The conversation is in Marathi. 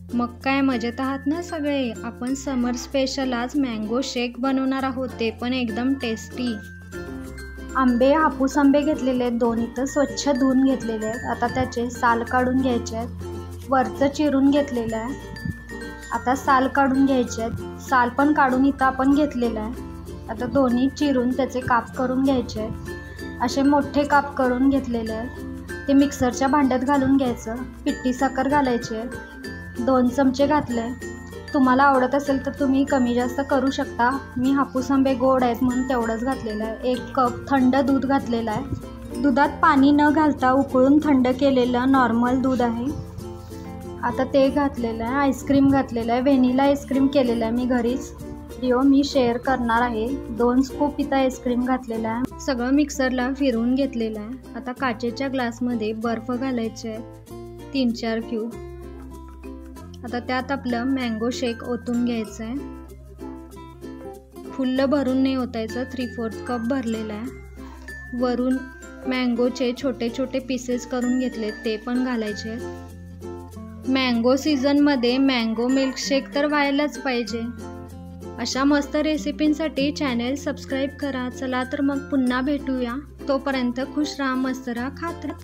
मग काय मजेत आहात ना सगळे. आपण समर स्पेशल आज मँगो शेक बनवणार आहोत, ते पण एकदम टेस्टी. आंबे, हापूस आंबे घेतलेले आहेत 2 इथं, स्वच्छ धुवून घेतलेले आहेत. आता त्याचे साल काढून घ्यायचे आहेत. वरचं चिरून घेतलेलं आहे. आता साल काढून घ्यायचे आहेत. साल पण काढून इथं आपण घेतलेलं आहे. आता दोन्ही चिरून त्याचे काप करून घ्यायचे आहेत. असे मोठे काप करून घेतलेले आहेत. ते मिक्सरच्या भांड्यात घालून घ्यायचं. पिठी साखर घालायची आहे. 2 चमचे घातले. तुम्हाला आवडत असेल तर तुम्ही कमी जास्त करू शकता. मी हापूस आंबे गोड आहेत म्हणून तेवढंच घातलेलं आहे. 1 कप थंड दूध घातलेलं आहे. दुधात पाणी न घालता उकळून थंड केलेलं नॉर्मल दूध आहे. आता ते घातलेलं आहे. आईस्क्रीम घातलेलं आहे. व्हॅनिला आईस्क्रीम केलेलं आहे मी घरीच. व्हिडिओ मी शेअर करणार आहे. 2 स्कूप इथं आईस्क्रीम घातलेलं आहे. सगळं मिक्सरला फिरवून घेतलेलं आहे. आता काचेच्या ग्लासमध्ये बर्फ घालायचे आहे 3-4 क्यूब. आता त्यात आपलं मँगो शेक ओतून घ्यायचं आहे. फुल्ल भरून नाही ओतायचं, 3/4 कप भरलेला आहे. वरून मँगोचे छोटे छोटे पीसेस करून घेतले, ते पण घालायचे. मँगो सीझनमध्ये मँगो मिल्कशेक तर व्हायलाच पाहिजे. अशा मस्त रेसिपींसाठी चॅनेल सबस्क्राईब करा. चला तर मग पुन्हा भेटूया. तोपर्यंत खुश राहा, मस्त राहा, खात राहा.